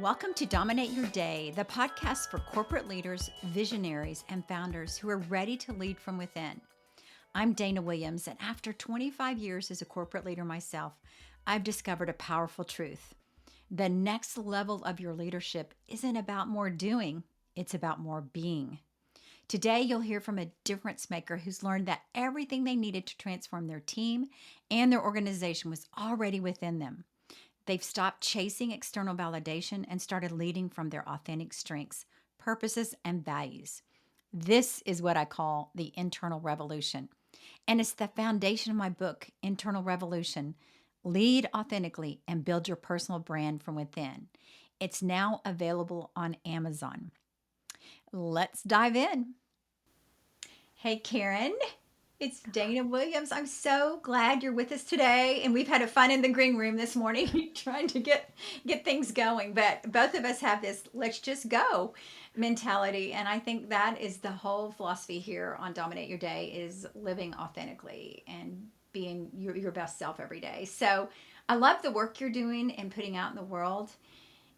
Welcome to Dominate Your Day, the podcast for corporate leaders, visionaries, and founders who are ready to lead from within. I'm Dana Williams, and after 25 years as a corporate leader myself, I've discovered a powerful truth. The next level of your leadership isn't about more doing, it's about more being. Today, you'll hear from a difference maker who's learned that everything they needed to transform their team and their organization was already within them. They've stopped chasing external validation and started leading from their authentic strengths, purposes, and values. This is what I call the internal revolution. And it's the foundation of my book, Internal Revolution: Lead Authentically and Build Your Personal Brand from Within. It's now available on Amazon. Let's dive in. Hey, Karen. It's Dana Williams. I'm so glad you're with us today. And we've had a fun in the green room this morning trying to get things going. But both of us have this let's just go mentality. And I think that is the whole philosophy here on Dominate Your Day is living authentically and being your best self every day. So I love the work you're doing and putting out in the world.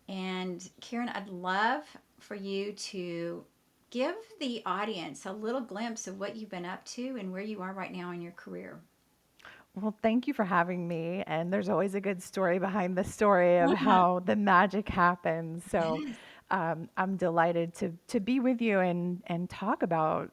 And Karen, I'd love for you to give the audience a little glimpse of what you've been up to and where you are right now in your career. Well, thank you for having me. And there's always a good story behind the story of Mhm. how the magic happens. So Yes. I'm delighted to be with you and talk about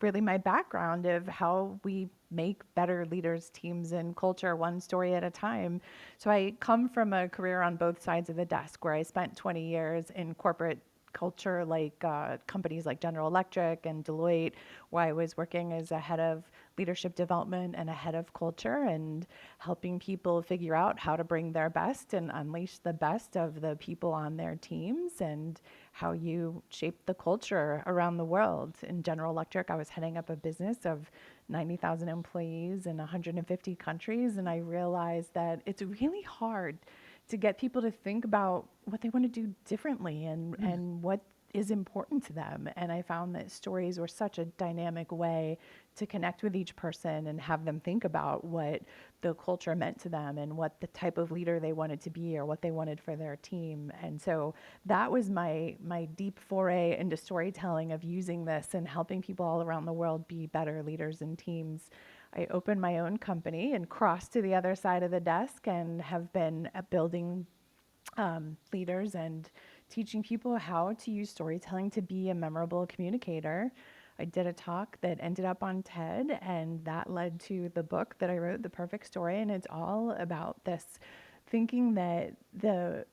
really my background of how we make better leaders, teams, and culture one story at a time. So I come from a career on both sides of the desk where I spent 20 years in corporate culture, like companies like General Electric and Deloitte, where I was working as a head of leadership development and a head of culture and helping people figure out how to bring their best and unleash the best of the people on their teams and how you shape the culture around the world. In General Electric, I was heading up a business of 90,000 employees in 150 countries, and I realized that it's really hard to get people to think about what they want to do differently and what is important to them. And I found that stories were such a dynamic way to connect with each person and have them think about what the culture meant to them and what the type of leader they wanted to be or what they wanted for their team. And so that was my deep foray into storytelling, of using this and helping people all around the world be better leaders and teams. I opened my own company and crossed to the other side of the desk and have been building leaders and teaching people how to use storytelling to be a memorable communicator. I did a talk that ended up on TED, and that led to the book that I wrote, The Perfect Story. And it's all about this thinking that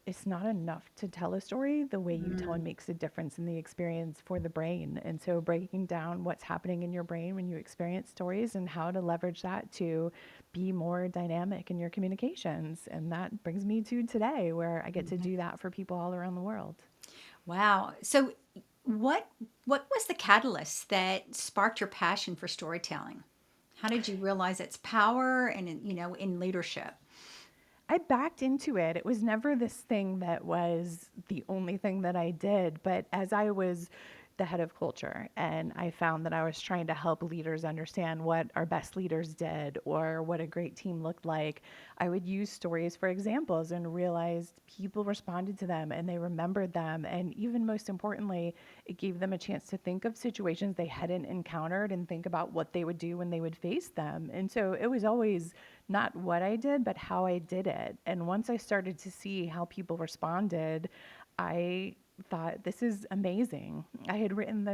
it's not enough to tell a story. The way you tell it makes a difference in the experience for the brain. And so breaking down what's happening in your brain when you experience stories and how to leverage that to be more dynamic in your communications. And that brings me to today, where I get to do that for people all around the world. Wow. So what what was the catalyst that sparked your passion for storytelling? How did you realize its power and in leadership? I backed into it. It was never this thing that was the only thing that I did. But as I was the head of culture and I found that I was trying to help leaders understand what our best leaders did or what a great team looked like, I would use stories for examples and realized people responded to them and they remembered them. And even most importantly, it gave them a chance to think of situations they hadn't encountered and think about what they would do when they would face them. And so it was always not what I did, but how I did it. And once I started to see how people responded, I thought, this is amazing. I wrote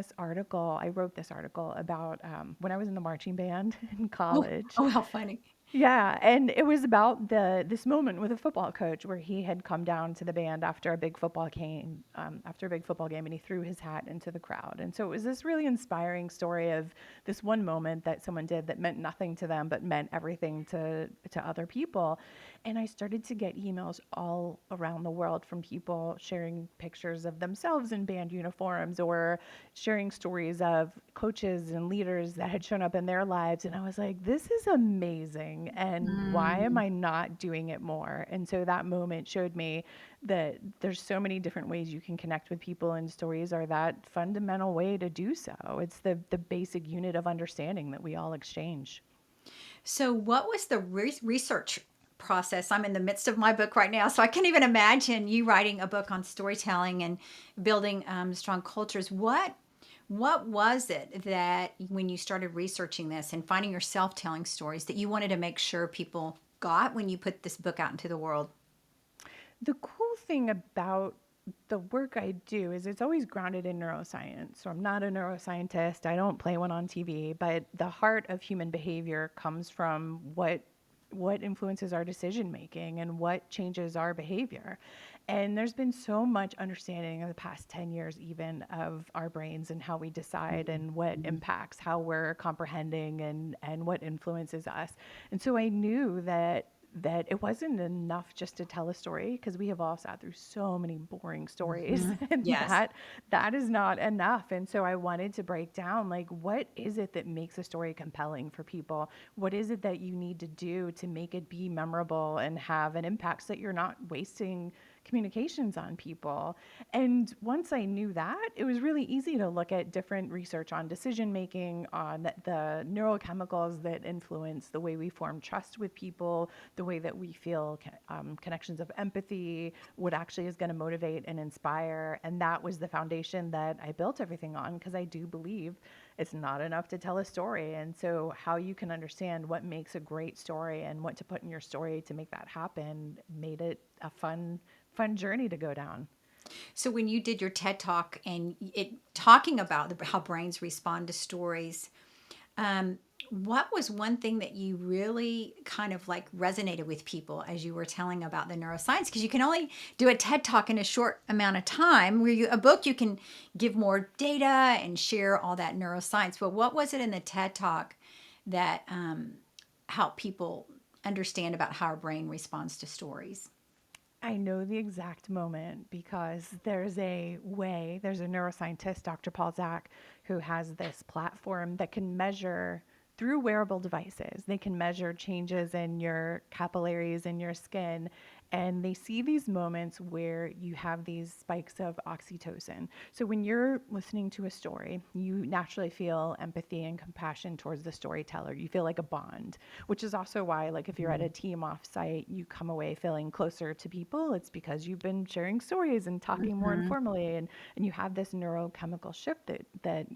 this article about when I was in the marching band in Oh, college. oh, how funny. Yeah, and it was about this moment with a football coach where he had come down to the band after a big football game, and he threw his hat into the crowd. And so it was this really inspiring story of this one moment that someone did that meant nothing to them but meant everything to other people. And I started to get emails all around the world from people sharing pictures of themselves in band uniforms or sharing stories of coaches and leaders that had shown up in their lives. And I was like, this is amazing. And why am Mm. I not doing it more? And so that moment showed me that there's so many different ways you can connect with people, and stories are that fundamental way to do so. It's the basic unit of understanding that we all exchange. So what was the research process. I'm in the midst of my book right now, so I can't even imagine you writing a book on storytelling and building strong cultures. What was it that when you started researching this and finding yourself telling stories that you wanted to make sure people got when you put this book out into the world? The cool thing about the work I do is it's always grounded in neuroscience. So I'm not a neuroscientist. I don't play one on TV, but the heart of human behavior comes from what influences our decision making and what changes our behavior. And there's been so much understanding in the past 10 years even of our brains and how we decide and what impacts how we're comprehending and what influences us. And so I knew that it wasn't enough just to tell a story, because we have all sat through so many boring stories and Yes. that is not enough. And so I wanted to break down, like, what is it that makes a story compelling for people? What is it that you need to do to make it be memorable and have an impact so that you're not wasting communications on people? And once I knew that, it was really easy to look at different research on decision making, on the neurochemicals that influence the way we form trust with people, the way that we feel connections of empathy, what actually is going to motivate and inspire. And that was the foundation that I built everything on, because I do believe it's not enough to tell a story. And so how you can understand what makes a great story and what to put in your story to make that happen made it a fun journey to go down. So when you did your TED Talk and it talking about how brains respond to stories, um, what was one thing that you really kind of like resonated with people as you were telling about the neuroscience? Because you can only do a TED Talk in a short amount of time. Where a book, you can give more data and share all that neuroscience. But what was it in the TED Talk that helped people understand about how our brain responds to stories? I know the exact moment because there's a neuroscientist, Dr. Paul Zak, who has this platform that can measure through wearable devices. They can measure changes in your capillaries in your skin. And they see these moments where you have these spikes of oxytocin. So when you're listening to a story, you naturally feel empathy and compassion towards the storyteller. You feel like a bond, which is also why, like, if you're at a team offsite, you come away feeling closer to people. It's because you've been sharing stories and talking more informally, and you have this neurochemical shift that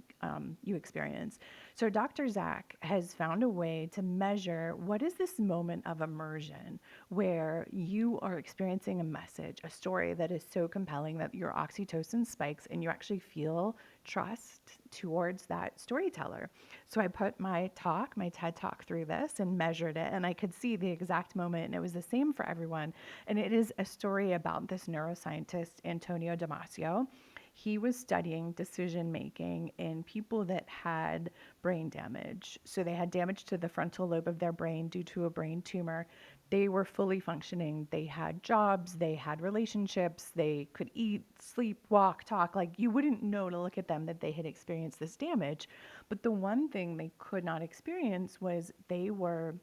you experience. So Dr. Zak has found a way to measure what is this moment of immersion where you are experiencing a message, a story that is so compelling that your oxytocin spikes and you actually feel trust towards that storyteller. So I put my TED Talk through this and measured it, and I could see the exact moment, and it was the same for everyone. And it is a story about this neuroscientist, Antonio Damasio. He was studying decision making in people that had brain damage. So they had damage to the frontal lobe of their brain due to a brain tumor. They were fully functioning. They had jobs, they had relationships, they could eat, sleep, walk, talk. Like, you wouldn't know to look at them that they had experienced this damage. But the one thing they could not experience was they were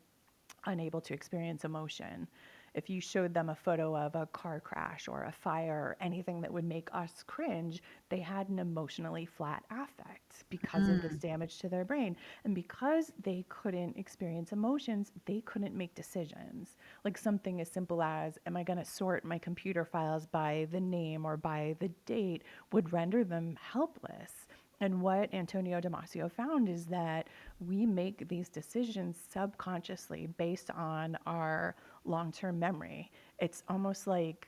unable to experience emotion. If you showed them a photo of a car crash or a fire or anything that would make us cringe, they had an emotionally flat affect because of this damage to their brain. And because they couldn't experience emotions, they couldn't make decisions. Like something as simple as, am I going to sort my computer files by the name or by the date, would render them helpless. And what Antonio Damasio found is that we make these decisions subconsciously based on our long term memory. It's almost like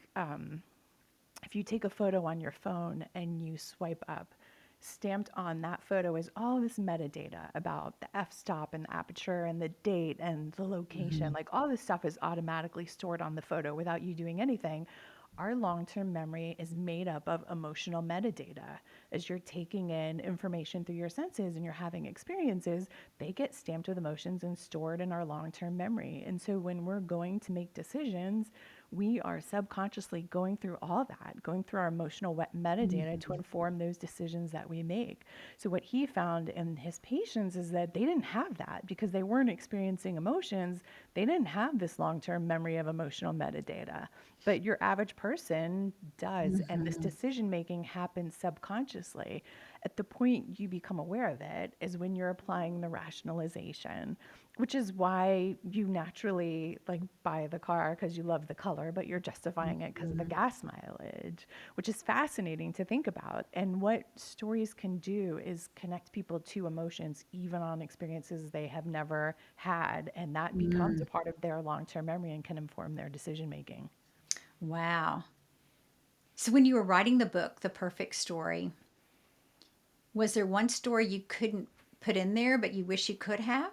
if you take a photo on your phone and you swipe up, stamped on that photo is all this metadata about the f-stop and the aperture and the date and the location. Like, all this stuff is automatically stored on the photo without you doing anything. Our long-term memory is made up of emotional metadata. As you're taking in information through your senses and you're having experiences, they get stamped with emotions and stored in our long-term memory. And so when we're going to make decisions, we are subconsciously going through all that, going through our emotional metadata to inform those decisions that we make. So what he found in his patients is that they didn't have that because they weren't experiencing emotions. They didn't have this long-term memory of emotional metadata. But your average person does, and this decision making happens subconsciously. At the point you become aware of it is when you're applying the rationalization, which is why you naturally like buy the car because you love the color, but you're justifying it because of the Mhm. gas mileage, which is fascinating to think about. And what stories can do is connect people to emotions, even on experiences they have never had. And that becomes a Mm. part of their long term memory and can inform their decision making. Wow. So when you were writing the book, The Perfect Story, was there one story you couldn't put in there, but you wish you could have?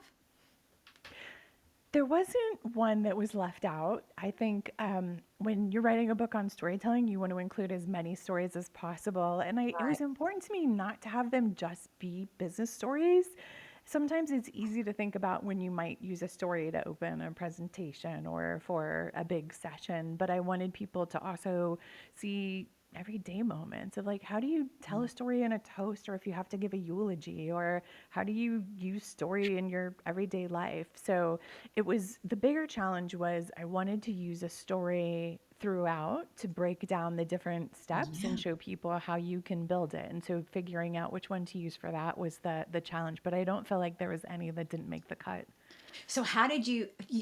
There wasn't one that was left out. I think when you're writing a book on storytelling, you want to include as many stories as possible. And it Right. was important to me not to have them just be business stories. Sometimes it's easy to think about when you might use a story to open a presentation or for a big session, but I wanted people to also see everyday moments of like, how do you tell a story in a toast, or if you have to give a eulogy, or how do you use story in your everyday life? So it was, the bigger challenge was I wanted to use a story throughout to break down the different steps Yeah. and show people how you can build it. And so figuring out which one to use for that was the challenge, but I don't feel like there was any that didn't make the cut. So how did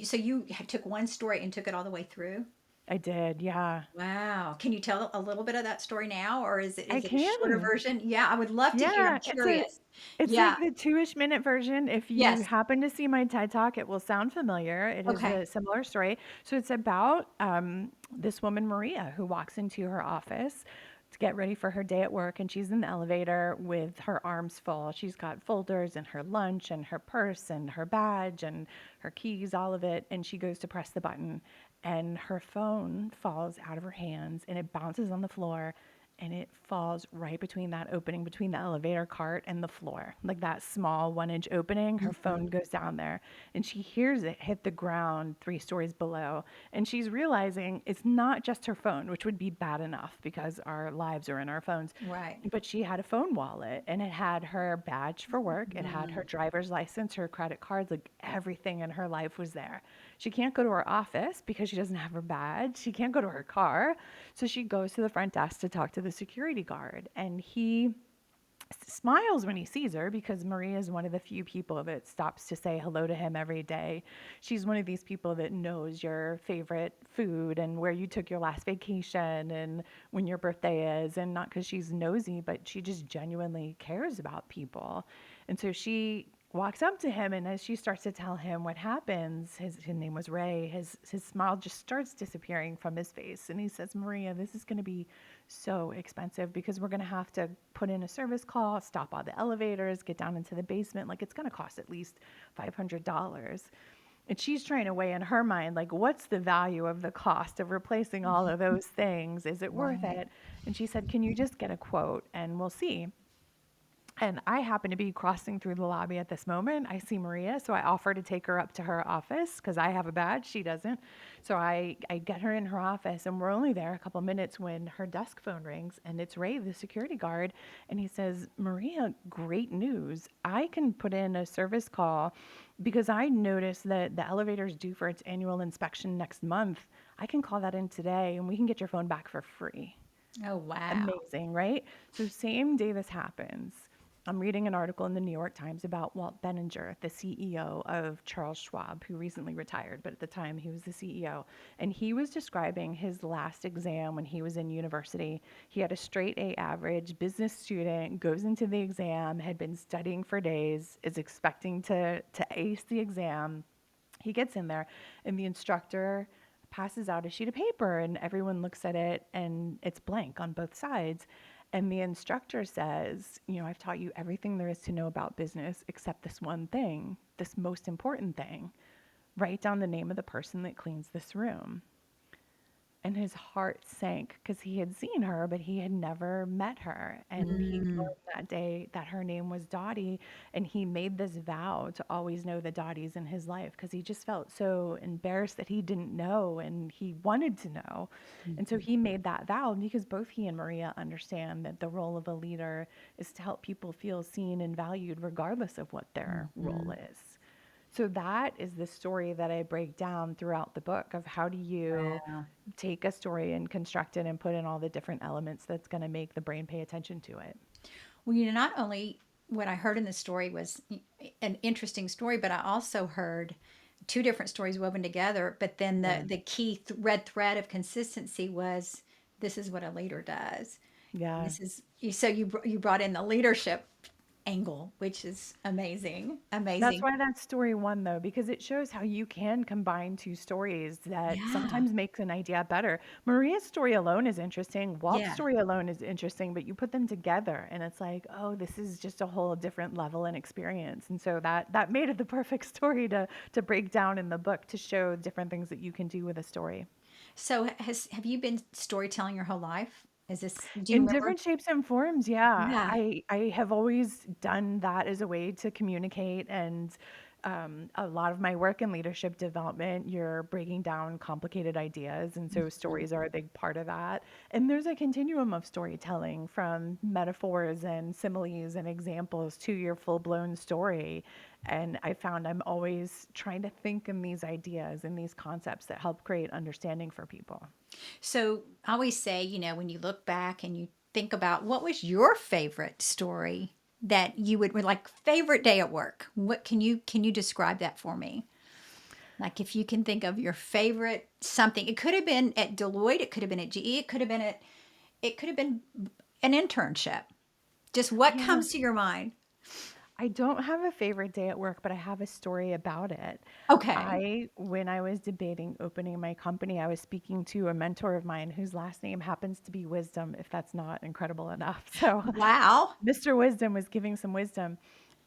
so you took one story and took it all the way through? I did, yeah. Wow. Can you tell a little bit of that story now, or is it I a shorter can. version? Yeah, I would love to hear. I'm Yeah, curious. it's Yeah. like the 2-ish minute version. If you Yes. happen to see my TED Talk, it will sound familiar. It is Okay. a similar story. So it's about this woman, Maria, who walks into her office to get ready for her day at work, and she's in the elevator with her arms full. She's got folders and her lunch and her purse and her badge and her keys, all of it. And she goes to press the button, and her phone falls out of her hands and it bounces on the floor, and it falls right between that opening between the elevator cart and the floor, like that small 1-inch opening. Her phone Mhm. goes down there, and she hears it hit the ground 3 stories below. And she's realizing it's not just her phone, which would be bad enough because our lives are in our phones. Right. But she had a phone wallet, and it had her badge for work, it had her Mm. driver's license, her credit cards, like everything in her life was there. She can't go to her office because she doesn't have her badge. She can't go to her car. So she goes to the front desk to talk to the security guard, and he smiles when he sees her because Maria is one of the few people that stops to say hello to him every day. She's one of these people that knows your favorite food and where you took your last vacation and when your birthday is, and not because she's nosy, but she just genuinely cares about people. And so she walks up to him, and as she starts to tell him what happens, his name was Ray, his smile just starts disappearing from his face, and he says, Maria, this is going to be so expensive because we're going to have to put in a service call, stop all the elevators, get down into the basement. Like, it's going to cost at least $500. And she's trying to weigh in her mind, like, what's the value of the cost of replacing all of those things? Is it worth Right. it? And she said, can you just get a quote and we'll see? And I happen to be crossing through the lobby at this moment. I see Maria, so I offer to take her up to her office because I have a badge, she doesn't. So I get her in her office, and we're only there a couple minutes when her desk phone rings, and it's Ray, the security guard. And he says, Maria, great news. I can put in a service call because I noticed that the elevator is due for its annual inspection next month. I can call that in today, and we can get your phone back for free. Oh, wow. Amazing, right? So same day this happens, I'm reading an article in the New York Times about Walt Benninger, the CEO of Charles Schwab, who recently retired, but at the time he was the CEO. And he was describing his last exam when he was in university. He had a straight A average, business student, goes into the exam, had been studying for days, is expecting to ace the exam. He gets in there, and the instructor passes out a sheet of paper, and everyone looks at it, and it's blank on both sides. And the instructor says, I've taught you everything there is to know about business except this one thing, this most important thing. Write down the name of the person that cleans this room. And his heart sank because he had seen her, but he had never met her. And he Mm. learned that day that her name was Dottie. And he made this vow to always know the Dotties in his life because he just felt so embarrassed that he didn't know and he wanted to know. And so Mhm. he made that vow because both he and Maria understand that the role of a leader is to help people feel seen and valued regardless of what their role Mhm. is. So that is the story that I break down throughout the book of how do you Wow. take a story and construct it and put in all the different elements that's going to make the brain pay attention to it. Well, not only what I heard in the story was an interesting story, but I also heard two different stories woven together. But then Yeah. the key red thread of consistency was this is what a leader does. Yeah. This is so you brought in the leadership angle, which is amazing, That's amazing. why that story won though, because it shows how you can combine two stories that Yeah, sometimes makes an idea better. Maria's story alone is interesting. Walt's yeah. story alone is interesting, but you put them together and it's like, oh, this is just a whole different level and experience. And so that made it the perfect story to break down in the book to show different things that you can do with a story. So have you been storytelling your whole life? Is this? Do you In remember? different shapes and forms, yeah. Yeah. I have always done that as a way to communicate, and a lot of my work in leadership development, you're breaking down complicated ideas, and so Mhm. stories are a big part of that. And there's a continuum of storytelling from metaphors and similes and examples to your full-blown story. And I found I'm always trying to think in these ideas and these concepts that help create understanding for people. So I always say, when you look back and you think about what was your favorite story that you would like favorite day at work. What can you describe that for me? Like if you can think of your favorite something. It could have been at Deloitte, it could have been at GE, it could have been an internship. Just what Yeah. comes to your mind? I don't have a favorite day at work, but I have a story about it. Okay. When I was debating opening my company, I was speaking to a mentor of mine whose last name happens to be Wisdom, if that's not incredible enough. So, Wow. Mr. Wisdom was giving some wisdom.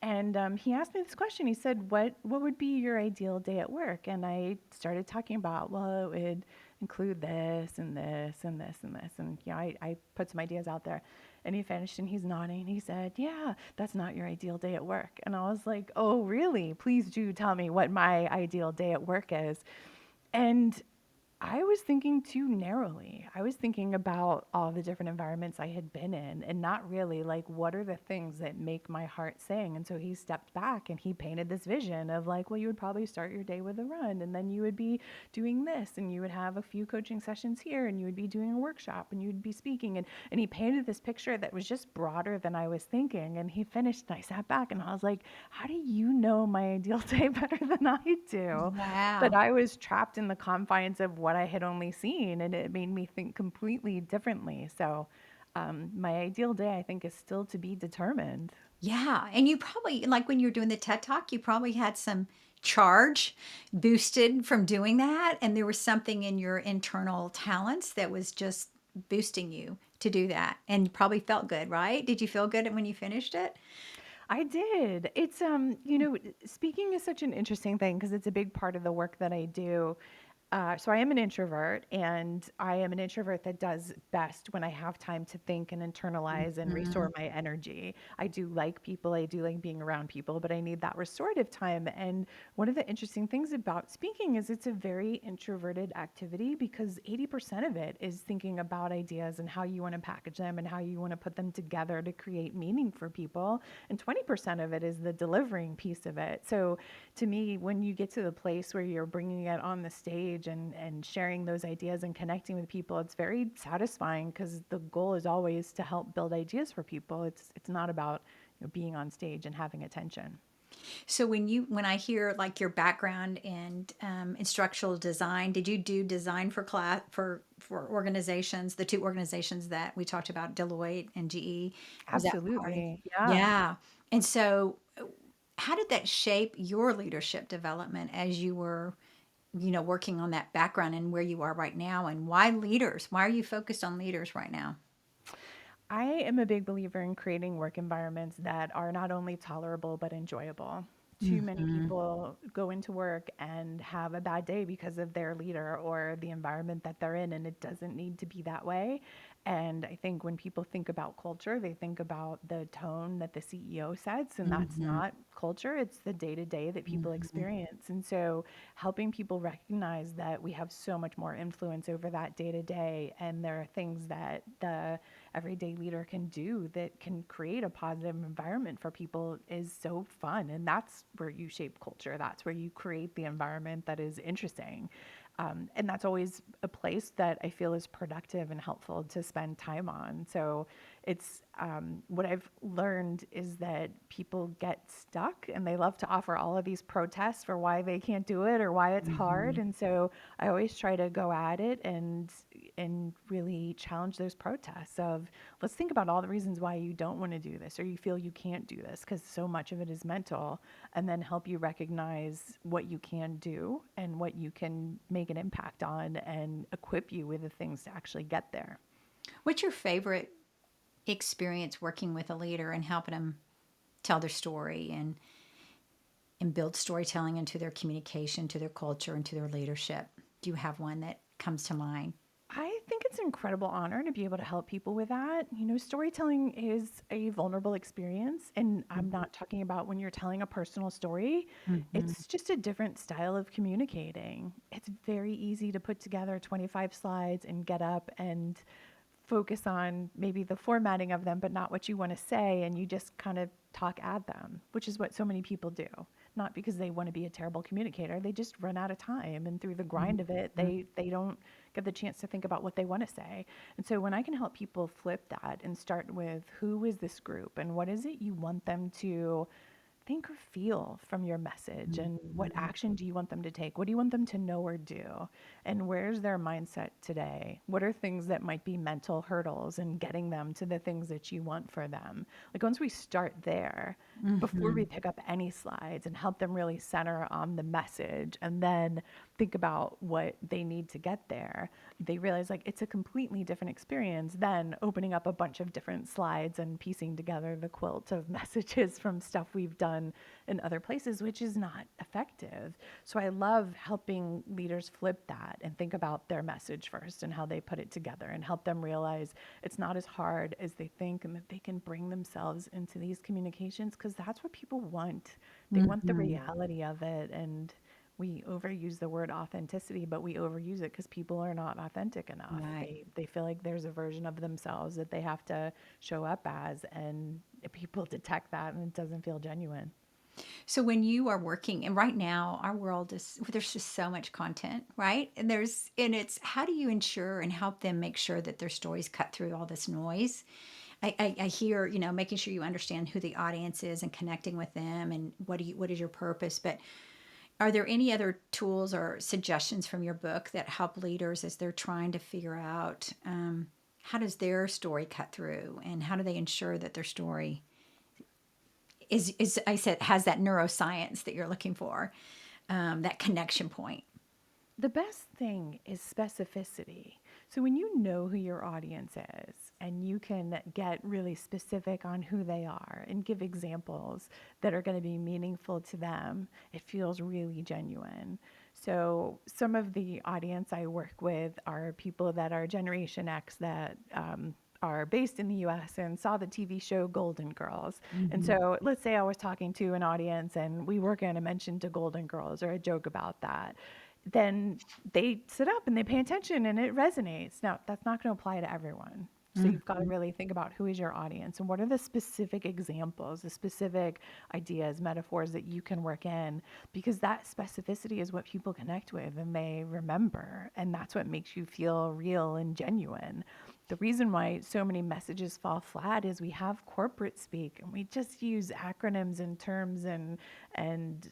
And he asked me this question. He said, what would be your ideal day at work? And I started talking about, well, it would include this and this and this and this. And, I put some ideas out there. And he finished and he's nodding. He said, yeah, that's not your ideal day at work. And I was like, oh, really? Please do tell me what my ideal day at work is. And I was thinking too narrowly. I was thinking about all the different environments I had been in and not really like what are the things that make my heart sing. And so he stepped back and he painted this vision of like, well, you would probably start your day with a run and then you would be doing this and you would have a few coaching sessions here and you would be doing a workshop and you would be speaking. And he painted this picture that was just broader than I was thinking. And he finished and I sat back and I was like, how do you know my ideal day better than I do? But Wow. I was trapped in the confines of what I had only seen, and it made me think completely differently. So, my ideal day, I think, is still to be determined. Yeah, and you probably like when you were doing the TED Talk, you probably had some charge boosted from doing that, and there was something in your internal talents that was just boosting you to do that, and you probably felt good, right? Did you feel good when you finished it? I did. It's speaking is such an interesting thing because it's a big part of the work that I do. So I am an introvert, and I am an introvert that does best when I have time to think and internalize and restore Mhm. my energy. I do like people, I do like being around people, but I need that restorative time. And one of the interesting things about speaking is it's a very introverted activity because 80% of it is thinking about ideas and how you want to package them and how you want to put them together to create meaning for people. And 20% of it is the delivering piece of it. So to me, when you get to the place where you're bringing it on the stage and sharing those ideas and connecting with people, it's very satisfying because the goal is always to help build ideas for people. It's not about being on stage and having attention. So when I hear like your background in instructional design, did you do design for class for organizations, the two organizations that we talked about, Deloitte and GE? Was that part of? Absolutely. Yeah. Yeah. And so, how did that shape your leadership development as you were, working on that background and where you are right now? And why leaders? Why are you focused on leaders right now? I am a big believer in creating work environments that are not only tolerable but enjoyable. Too many Hmm. people go into work and have a bad day because of their leader or the environment that they're in, and it doesn't need to be that way. And I think when people think about culture, they think about the tone that the CEO sets, and that's Hmm. not culture, it's the day to day that people Hmm. experience. And so, helping people recognize that we have so much more influence over that day to day, and there are things that the everyday leader can do that can create a positive environment for people is so fun. And that's where you shape culture. That's where you create the environment that is interesting. And that's always a place that I feel is productive and helpful to spend time on. So what I've learned is that people get stuck and they love to offer all of these protests for why they can't do it or why it's hard. And so I always try to go at it and really challenge those protests of, let's think about all the reasons why you don't want to do this or you feel you can't do this, because so much of it is mental, and then help you recognize what you can do and what you can make an impact on and equip you with the things to actually get there. What's your favorite experience working with a leader and helping them tell their story and build storytelling into their communication, to their culture, and to their leadership? Do you have one that comes to mind? I think it's an incredible honor to be able to help people with that. You know, storytelling is a vulnerable experience, and I'm not talking about when you're telling a personal story. Mm-hmm. It's just a different style of communicating. It's very easy to put together 25 slides and get up and focus on maybe the formatting of them, but not what you want to say, and you just kind of talk at them, which is what so many people do. Not because they want to be a terrible communicator, they just run out of time, and through the grind of it, they don't get the chance to think about what they want to say. And so when I can help people flip that and start with, who is this group and what is it you want them to think or feel from your message, and what action do you want them to take? What do you want them to know or do? And where's their mindset today? What are things that might be mental hurdles in getting them to the things that you want for them? Like, once we start there, before we pick up any slides, and help them really center on the message and then think about what they need to get there, they realize like it's a completely different experience than opening up a bunch of different slides and piecing together the quilt of messages from stuff we've done in other places, which is not effective. So I love helping leaders flip that and think about their message first and how they put it together, and help them realize it's not as hard as they think, and that they can bring themselves into these communications, because that's what people want. They want the reality of it. And we overuse the word authenticity, but we overuse it because people are not authentic enough. Right. They feel like there's a version of themselves that they have to show up as, and people detect that and it doesn't feel genuine. So when you are working, and right now our world is, there's just so much content, right? And it's, how do you ensure and help them make sure that their stories cut through all this noise? I hear, making sure you understand who the audience is and connecting with them, and what is your purpose. But are there any other tools or suggestions from your book that help leaders as they're trying to figure out, how does their story cut through, and how do they ensure that their story is I said, has that neuroscience that you're looking for, that connection point? The best thing is specificity. So when you know who your audience is and you can get really specific on who they are and give examples that are going to be meaningful to them, it feels really genuine. So some of the audience I work with are people that are Generation X that are based in the US and saw the TV show Golden Girls. And so let's say I was talking to an audience and we were going to mention to Golden Girls or a joke about that, then they sit up and they pay attention and it resonates. Now, that's not going to apply to everyone. So you've got to really think about who is your audience and what are the specific examples, the specific ideas, metaphors that you can work in, because that specificity is what people connect with and they remember. And that's what makes you feel real and genuine. The reason why so many messages fall flat is we have corporate speak and we just use acronyms and terms and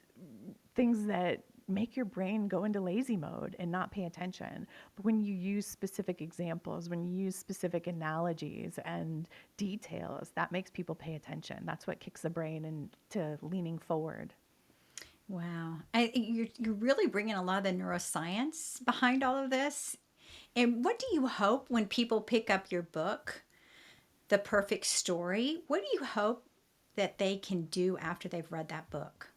things that make your brain go into lazy mode and not pay attention. But when you use specific examples, when you use specific analogies and details, that makes people pay attention. That's what kicks the brain into leaning forward. Wow. You're really bringing a lot of the neuroscience behind all of this. And what do you hope when people pick up your book, The Perfect Story? What do you hope that they can do after they've read that book?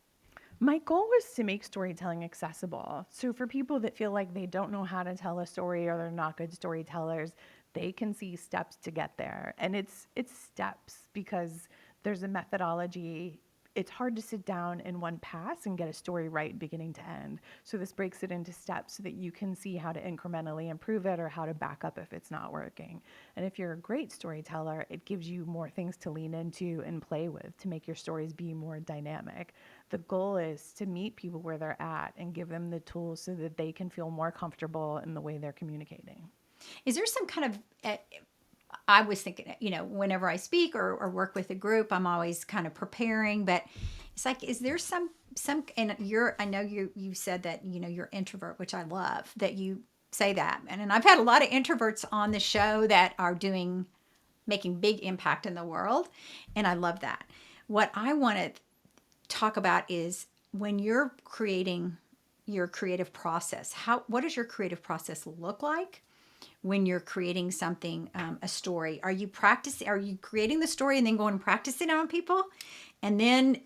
My goal was to make storytelling accessible. So for people that feel like they don't know how to tell a story or they're not good storytellers, they can see steps to get there. And it's steps because there's a methodology. It's hard to sit down in one pass and get a story right beginning to end. So this breaks it into steps so that you can see how to incrementally improve it or how to back up if it's not working. And if you're a great storyteller, it gives you more things to lean into and play with to make your stories be more dynamic. The goal is to meet people where they're at and give them the tools so that they can feel more comfortable in the way they're communicating. Is there some kind of I was thinking, whenever I speak or work with a group, I'm always kind of preparing, but it's like, is there and I know you said that, you're introvert, which I love that you say that. And I've had a lot of introverts on the show that are making big impact in the world. And I love that. What I want to talk about is when you're creating your creative process, what does your creative process look like? When you're creating something, a story, are you creating the story and then going and practicing it on people and then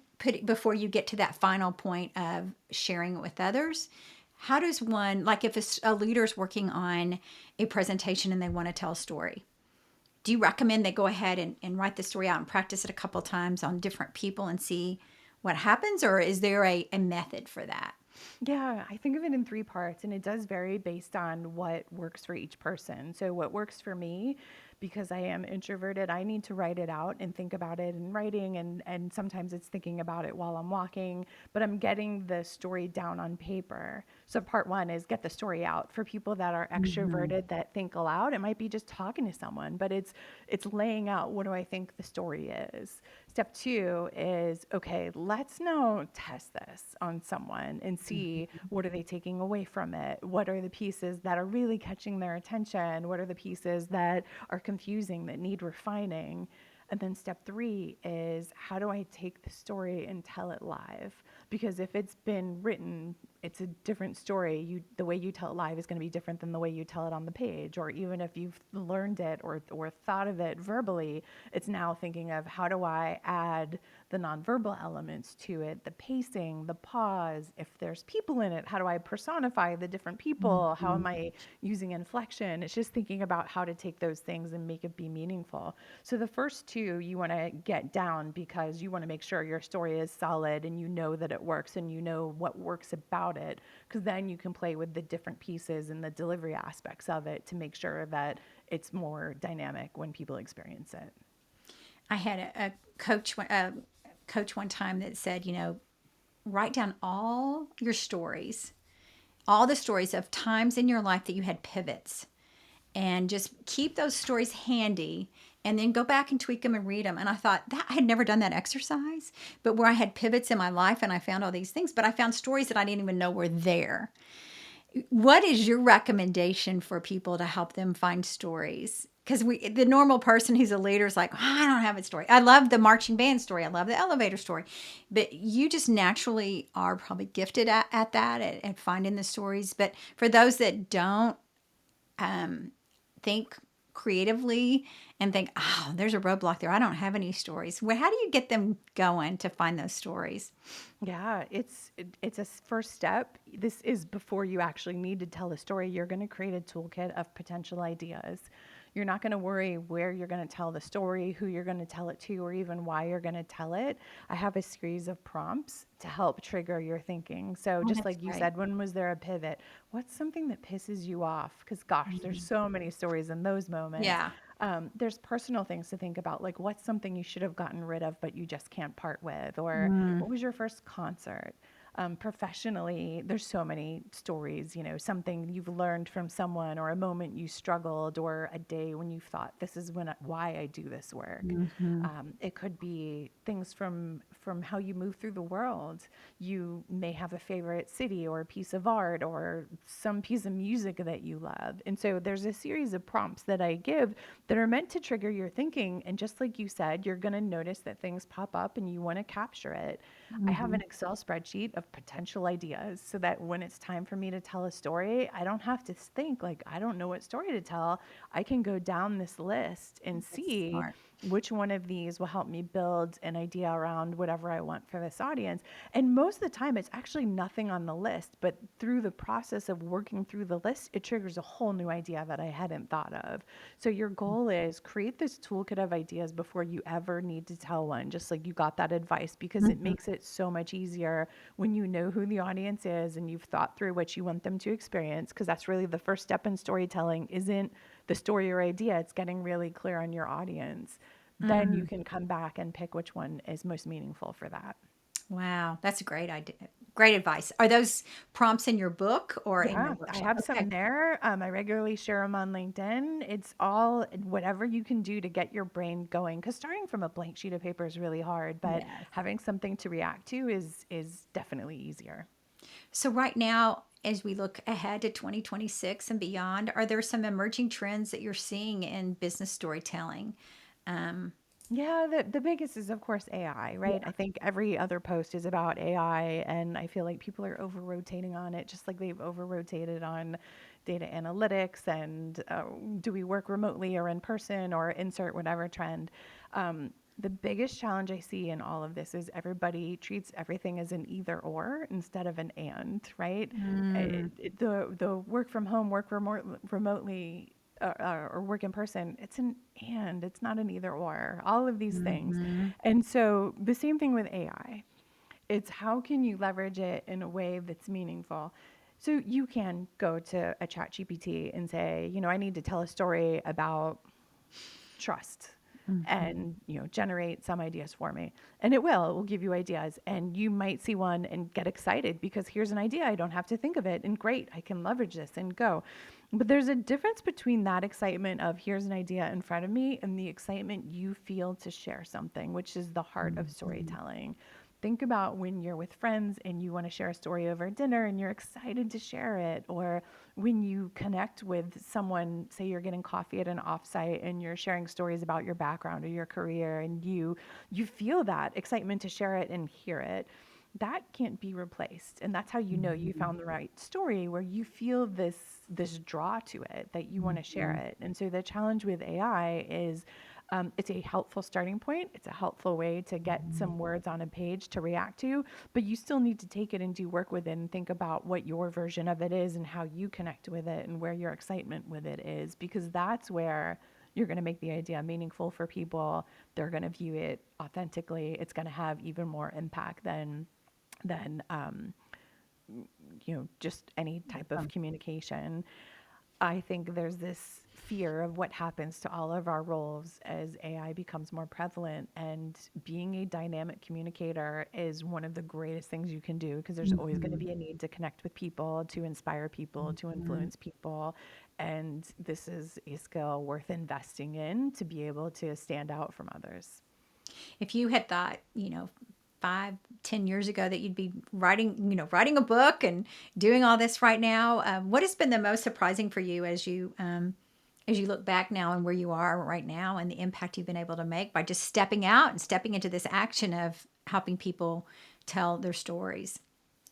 before you get to that final point of sharing it with others? How does one, like if a leader's working on a presentation and they want to tell a story, do you recommend they go ahead and write the story out and practice it a couple times on different people and see what happens, or is there a method for that? Yeah, I think of it in three parts, and it does vary based on what works for each person. So, what works for me, because I am introverted, I need to write it out and think about it in writing, and sometimes it's thinking about it while I'm walking, but I'm getting the story down on paper. So, part one is get the story out. For people that are Mm-hmm. extroverted that think aloud, it might be just talking to someone, but it's laying out what do I think the story is. Step two is, okay, let's now test this on someone and see what are they taking away from it? What are the pieces that are really catching their attention? What are the pieces that are confusing that need refining? And then step three is, how do I take the story and tell it live? Because if it's been written, it's a different story. The way you tell it live is going to be different than the way you tell it on the page. Or even if you've learned it or thought of it verbally, it's now thinking of, how do I add the nonverbal elements to it, the pacing, the pause. If there's people in it, how do I personify the different people? How Mm-hmm. am I using inflection? It's just thinking about how to take those things and make it be meaningful. So the first two you want to get down because you want to make sure your story is solid and you know that it works and you know what works about it, because then you can play with the different pieces and the delivery aspects of it to make sure that it's more dynamic when people experience it. I had a coach one time that said, write down all the stories of times in your life that you had pivots, and just keep those stories handy and then go back and tweak them and read them. And I thought that I had never done that exercise, but where I had pivots in my life and I found all these things, but I found stories that I didn't even know were there. What is your recommendation for people to help them find stories? Because the normal person who's a leader is like, oh, I don't have a story. I love the marching band story. I love the elevator story. But you just naturally are probably gifted at that, at finding the stories. But for those that don't think creatively and think, oh, there's a roadblock there, I don't have any stories. How do you get them going to find those stories? Yeah, it's a first step. This is before you actually need to tell a story. You're going to create a toolkit of potential ideas. You're not going to worry where you're going to tell the story, who you're going to tell it to, or even why you're going to tell it. I have a series of prompts to help trigger your thinking. So Oh, just that's like you great. said, when was there a pivot? What's something that pisses you off? Because gosh, there's so many stories in those moments. Yeah. There's personal things to think about, like what's something you should have gotten rid of but you just can't part with, or Mm. what was your first concert? Professionally, there's so many stories, something you've learned from someone, or a moment you struggled, or a day when you thought, this is why I do this work. Mm-hmm. It could be things from how you move through the world. You may have a favorite city or a piece of art or some piece of music that you love. And so there's a series of prompts that I give that are meant to trigger your thinking. And just like you said, you're going to notice that things pop up and you want to capture it. I have Mm-hmm. an Excel spreadsheet of potential ideas so that when it's time for me to tell a story, I don't have to think like, I don't know what story to tell. I can go down this list and That's see smart. which one of these will help me build an idea around whatever I want for this audience. And most of the time, it's actually nothing on the list, but through the process of working through the list, it triggers a whole new idea that I hadn't thought of. So your goal is create this toolkit of ideas before you ever need to tell one, just like you got that advice, because it Mhm. makes it so much easier when you know who the audience is and you've thought through what you want them to experience, because that's really the first step in storytelling, isn't the story or idea, it's getting really clear on your audience. Then you Mm. can come back and pick which one is most meaningful for that. Wow, that's a great idea. Great advice. Are those prompts in your book or in Yeah, your I workshop? have Okay. some there. I regularly share them on LinkedIn. It's all whatever you can do to get your brain going. Because starting from a blank sheet of paper is really hard, but Yes. having something to react to is definitely easier. So right now, as we look ahead to 2026 and beyond, are there some emerging trends that you're seeing in business storytelling? Um, Yeah, the biggest is of course AI, right? I think every other post is about AI, and I feel like people are over rotating on it, just like they've over rotated on data analytics and do we work remotely or in person or insert whatever trend. The biggest challenge I see in all of this is everybody treats everything as an either or instead of an and, right? mm, The work from home, remotely, or work in person, it's an and, it's not an either or, all of these things. mhm, And so the same thing with AI. It's how can you leverage it in a way that's meaningful? So you can go to a chat GPT and say, I need to tell a story about trust mhm, and generate some ideas for me, and it will give you ideas, and you might see one and get excited because here's an idea, I don't have to think of it, and great, I can leverage this and go. But there's a difference between that excitement of here's an idea in front of me and the excitement you feel to share something, which is the heart of mhm. storytelling. Think about when you're with friends and you want to share a story over dinner and you're excited to share it, or when you connect with someone, say you're getting coffee at an offsite and you're sharing stories about your background or your career, and you feel that excitement to share it and hear it. That can't be replaced, and that's how you know you Mhm, found the right story, where you feel this draw to it that you want to share mhm. it. And so the challenge with AI is it's a helpful starting point. It's a helpful way to get some words on a page to react to, but you still need to take it and do work with it and think about what your version of it is and how you connect with it and where your excitement with it is, because that's where you're going to make the idea meaningful for people. They're going to view it authentically. It's going to have even more impact than just any type of Awesome. communication. I think there's this fear of what happens to all of our roles as AI becomes more prevalent. And being a dynamic communicator is one of the greatest things you can do, because there's always going to Mhm, be a need to connect with people, to inspire people, to mhm. influence people. And this is a skill worth investing in to be able to stand out from others. If you had thought, 5, 10 years ago that you'd be writing a book and doing all this right now, what has been the most surprising for you as you look back now and where you are right now and the impact you've been able to make by just stepping out and stepping into this action of helping people tell their stories?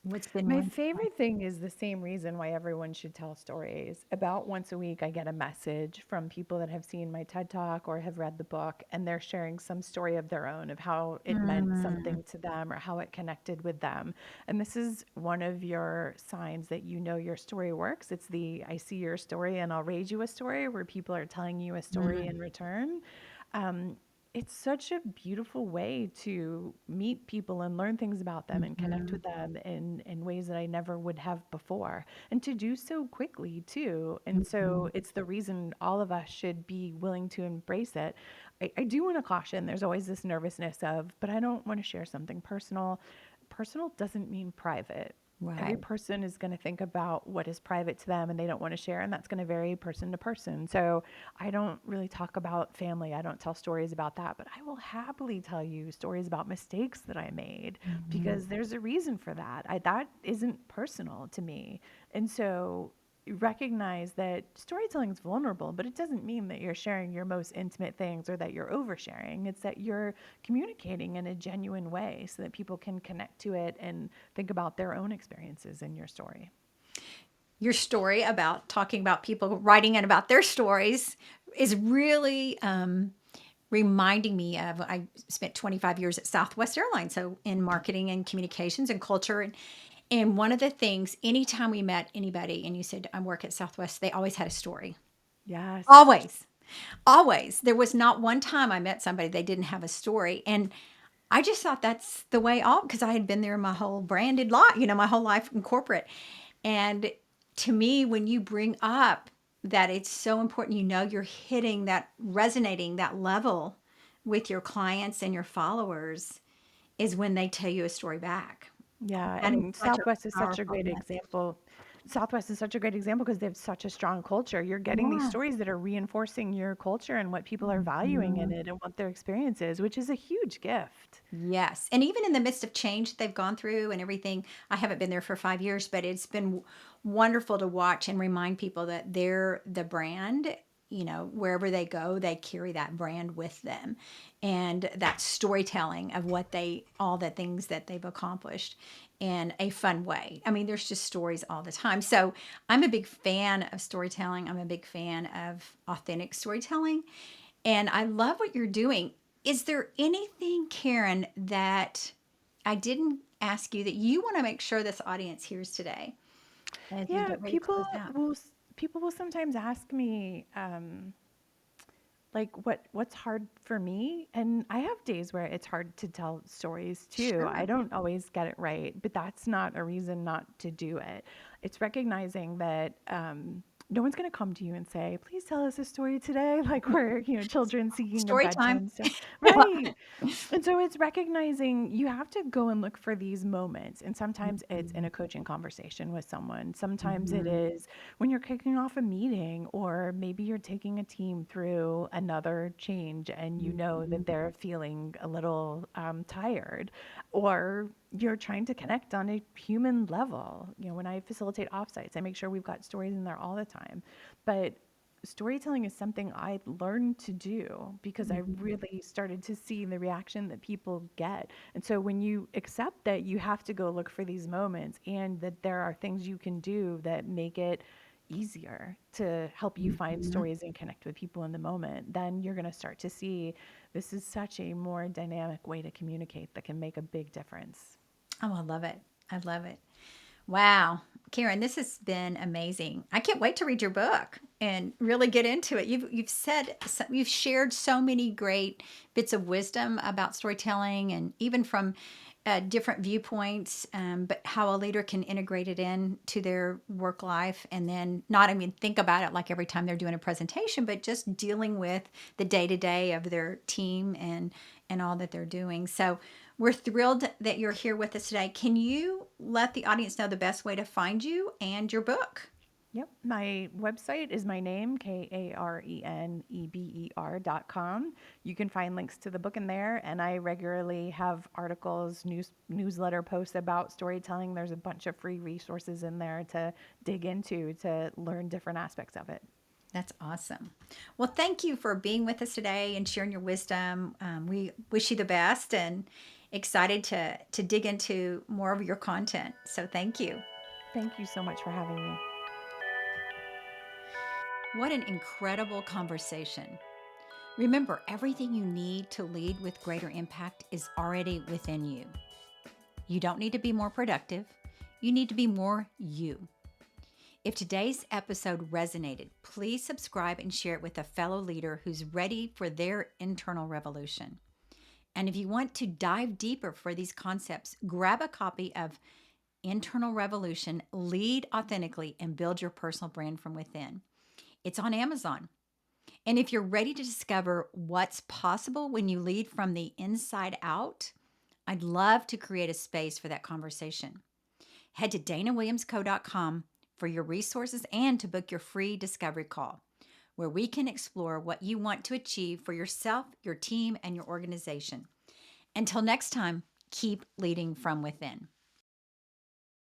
What's been My one? favorite thing is the same reason why everyone should tell stories. About once a week, I get a message from people that have seen my TED Talk or have read the book, and they're sharing some story of their own of how it meant Mm, something to them or how it connected with them. And this is one of your signs that you know your story works. It's the I see your story and I'll raise you a story, where people are telling you a story mm, in return. Um, it's such a beautiful way to meet people and learn things about them and connect mhm, with them in ways that I never would have before. And to do so quickly, too. And mhm. so it's the reason all of us should be willing to embrace it. I do want to caution there's always this nervousness of, but I don't want to share something personal. Personal doesn't mean private. Every Right. person is going to think about what is private to them and they don't want to share, and that's going to vary person to person. So I don't really talk about family. I don't tell stories about that, but I will happily tell you stories about mistakes that I made, Mhm. because there's a reason for that. That isn't personal to me. And so recognize that storytelling is vulnerable, but it doesn't mean that you're sharing your most intimate things or that you're oversharing. It's that you're communicating in a genuine way so that people can connect to it and think about their own experiences in your story. Your story about talking about people writing in about their stories is really reminding me of I spent 25 years at Southwest Airlines, so in marketing and communications and culture. And one of the things, anytime we met anybody and you said, I work at Southwest, they always had a story. Yes. Always, always. There was not one time I met somebody they didn't have a story. And I just thought that's the way all, because I had been there my whole branded life, my whole life in corporate. And to me, when you bring up that it's so important, you're hitting that, resonating that level with your clients and your followers, is when they tell you a story back. Yeah, That is and such a Southwest is such a powerful great message. example. Southwest is such a great example because they have such a strong culture. You're getting these Yeah. stories that are reinforcing your culture and what people are valuing in Mhm. it and what their experience is, which is a huge gift. Yes. And even in the midst of change that they've gone through and everything, I haven't been there for 5 years, but it's been wonderful to watch and remind people that they're the brand. Wherever they go, they carry that brand with them. And that storytelling of all the things that they've accomplished in a fun way. I mean, there's just stories all the time. So I'm a big fan of storytelling. I'm a big fan of authentic storytelling. And I love what you're doing. Is there anything, Karen, that I didn't ask you that you want to make sure this audience hears today as we Yeah, get ready to close out? people will sometimes ask me, like what's hard for me, and I have days where it's hard to tell stories too. I Sure. don't always get it right, but that's not a reason not to do it. It's recognizing that no one's going to come to you and say, please tell us a story today, like we're children seeking a Story time. bedtime story, right? And so it's recognizing you have to go and look for these moments. And sometimes it's in a coaching conversation with someone. Sometimes it Mhm. is when you're kicking off a meeting, or maybe you're taking a team through another change and you know that Mhm. they're feeling a little tired, or you're trying to connect on a human level. When I facilitate offsites, I make sure we've got stories in there all the time. But storytelling is something I learned to do because I Mhm. really started to see the reaction that people get. And so when you accept that you have to go look for these moments and that there are things you can do that make it easier to help you find Mhm. stories and connect with people in the moment, then you're going to start to see this is such a more dynamic way to communicate that can make a big difference. Oh, I love it. I love it. Wow. Karen, this has been amazing. I can't wait to read your book and really get into it. You've shared so many great bits of wisdom about storytelling, and even from different viewpoints, but how a leader can integrate it into their work life, and then not even think about it like every time they're doing a presentation, but just dealing with the day to day of their team and all that they're doing. So we're thrilled that you're here with us today. Can you let the audience know the best way to find you and your book? Yep. My website is my name, KarenEber.com. You can find links to the book in there, and I regularly have articles, newsletter posts about storytelling. There's a bunch of free resources in there to dig into to learn different aspects of it. That's awesome. Well, thank you for being with us today and sharing your wisdom. We wish you the best and excited to dig into more of your content. So thank you. Thank you so much for having me. What an incredible conversation. Remember, everything you need to lead with greater impact is already within you. You don't need to be more productive. You need to be more you. If today's episode resonated, please subscribe and share it with a fellow leader who's ready for their internal revolution. And if you want to dive deeper for these concepts, grab a copy of Internal Revolution, Lead Authentically, and Build Your Personal Brand from Within. It's on Amazon. And if you're ready to discover what's possible when you lead from the inside out, I'd love to create a space for that conversation. Head to danawilliamsco.com for your resources and to book your free discovery call, where we can explore what you want to achieve for yourself, your team, and your organization. Until next time, keep leading from within.